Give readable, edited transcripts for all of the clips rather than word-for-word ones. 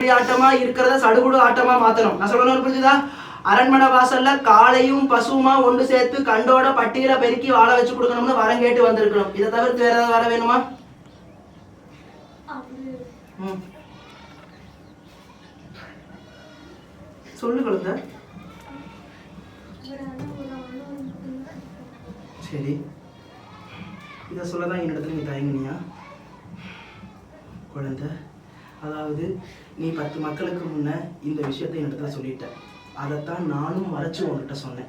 ஆட்டமா இருக்கிறத சடுகுடு ஆட்டமா மாத்தணும். நான் சொல்லணும் புரிஞ்சுதா? அரண்மனை வாசல்ல காளையும் பசுமா ஒன்று சேர்த்து கண்டோட பட்டியல பெருக்கி வாழ வச்சு கொடுக்கணும்னு வரம் கேட்டு வந்திருக்கணும். இதை தவிர்த்து வேற ஏதாவது வர வேணுமா? சொல்லு குழந்தை. சரி, இதை சொல்லதான் என்னிடத்துல நீ தயங்குனியா குழந்தை? அதாவது நீ 10 மக்களுக்கு முன்ன இந்த விஷயத்தை என்னிடத்துல சொல்லிட்ட. அதைத்தான் நானும் மறைச்சு உன்கிட்ட சொன்னேன்.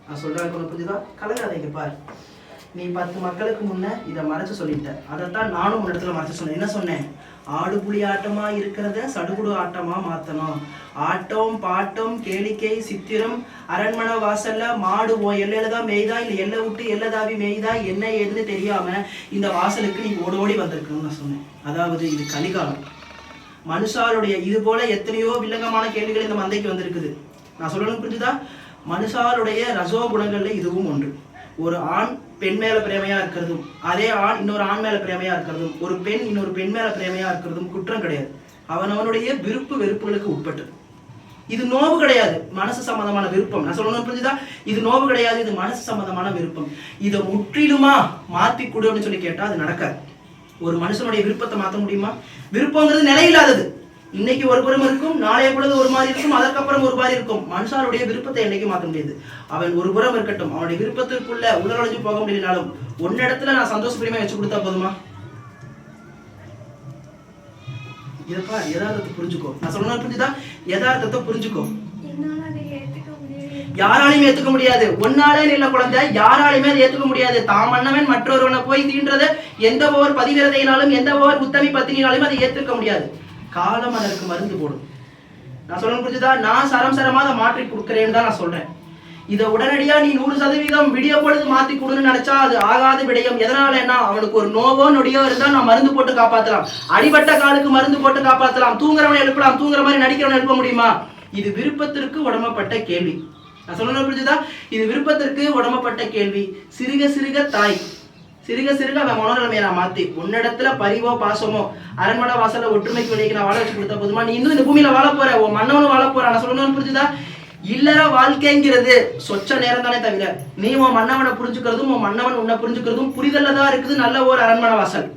நான் சொல்றேன் கொண்டு புரிஞ்சுதா? கலங்காதீங்க பார். நீ 10 மக்களுக்கு முன்ன இதை மறைச்சு சொல்லிட்ட. அதைத்தான் நானும் உன்னிடத்துல மறைச்சு சொன்னேன். என்ன சொன்னேன்? ஆடு புலி ஆட்டமா இருக்கிறத சடுகுடு ஆட்டமா மாத்தணும். ஆட்டம் பாட்டம் கேளிக்கை சித்திரம் அரண்மனை வாசல்ல மாடு எல்லையில தான் மேய்தா இல்லை எல்லை விட்டு எல்லை தாவி மேய்தா என்ன ஏதுன்னு தெரியாம இந்த வாசலுக்கு நீ ஓடோடி வந்திருக்கணும்னு நான் சொன்னேன். அதாவது இது கலிகாலம். மனுஷாளுடைய இது போல எத்தனையோ வில்லங்கமான கேள்விகள் இந்த மந்தைக்கு வந்திருக்குது. நான் சொல்லணும் புரிஞ்சுதா? மனுஷாளுடைய ரசோ குணங்கள்ல இதுவும் ஒன்று. ஒரு ஆண் பெண் மேல பிரேமையா இருக்கிறதும், அதே ஆண் இன்னொரு ஆண் மேல பிரேமையா இருக்கிறதும், ஒரு பெண் இன்னொரு பெண் மேல பிரேமையா இருக்கிறதும் குற்றம் கிடையாது. அவனவனுடைய விருப்பு வெறுப்புகளுக்கு உட்பட்டு. இது நோவு கிடையாது, மனசு சம்பந்தமான விருப்பம். நான் சொல்லணும் புரிஞ்சுதா? இது நோவு கிடையாது, இது மனசு சம்பந்தமான விருப்பம். இதை முற்றிலுமா மாத்தி கொடு அப்படின்னு சொல்லி கேட்டா அது நடக்காது. ஒரு மனுஷனுடைய விருப்பத்தை மாற்ற முடியுமா? விருப்பங்கிறது நிலையில்லாதது. இன்னைக்கு ஒரு புறம் இருக்கும், நாளைய பொழுது ஒரு மாதிரி இருக்கும், அதற்கப்புறம் ஒரு மாதிரி இருக்கும். மனுஷனுடைய விருப்பத்தை என்னைக்கு மாற்ற முடியாது. அவன் ஒரு புறம் இருக்கட்டும், அவனுடைய விருப்பத்திற்குள்ள உடலொழிஞ்சு போக முடியலனாலும் ஒன்னிடத்துல நான் சந்தோஷப்பிரியமா வச்சு கொடுத்தா போதுமா? இதப்பா யதார்த்தத்தை புரிஞ்சுக்கோ. நான் சொல்லணும் புரிஞ்சுதா? யதார்த்தத்தை புரிஞ்சுக்கோ. யாராலையும் ஏத்துக்க முடியாது. ஒன்னாலே இல்ல குழந்தை, யாராலையுமே அதை ஏத்துக்க முடியாது. தாம் அண்ணவன் மற்றொருவனை போய் தீன்றத எந்த ஒரு பதிவிரதையினாலும் எந்த ஒரு உத்தமி பத்தினாலும் அதை ஏத்துக்க முடியாது. காலம் அதற்கு மருந்து போடும். நான் சொல்லணும் புரிஞ்சுதா? நான் சரமா அதை மாற்றி கொடுக்குறேன்னு தான் நான் சொல்றேன். இதை உடனடியா நீ 100% விடிய பொழுது மாத்தி கொடுன்னு நினைச்சா அது ஆகாத விடயம். எதனால என்ன? அவனுக்கு ஒரு நோவோ நொடியோ இருந்தா நான் மருந்து போட்டு காப்பாத்தலாம். அடிபட்ட காலுக்கு மருந்து போட்டு காப்பாத்தலாம். தூங்குறவனை எழுப்பலாம், தூங்குற மாதிரி நடிக்கிறவனை எழுப்ப முடியுமா? இது விருப்பத்திற்கு உடம்பப்பட்ட கேள்வி. நான் சொல்லணும் புரிஞ்சுதா? இது விருப்பத்திற்கு உடம்பப்பட்ட கேள்வி. சிறுக சிறுக தாய் சிறுக சிறுக அவன் மனோநிலைமையை நான் மாத்தி உன்னிடத்துல பரிவோ பாசமோ அரண்மனை வாசல்ல ஒற்றுமைக்கு வெளியே நான் வாழ வச்சு கொடுத்தா போதுமா? நீ இன்னும் இந்த பூமியில வாழ போற, உன் மன்னவனும் வாழ போற. நான் சொல்லணும்னு புரிஞ்சுதா? இல்லற வாழ்க்கைங்கிறது சொச்ச நேரம் தானே தவிர நீ உன் மன்னவனை புரிஞ்சுக்கிறதும் உன் மன்னவன் உன்னை புரிஞ்சுக்கிறதும் புரிதல்ல தான் இருக்குது நல்ல ஒரு அரண்மனை வாசல்.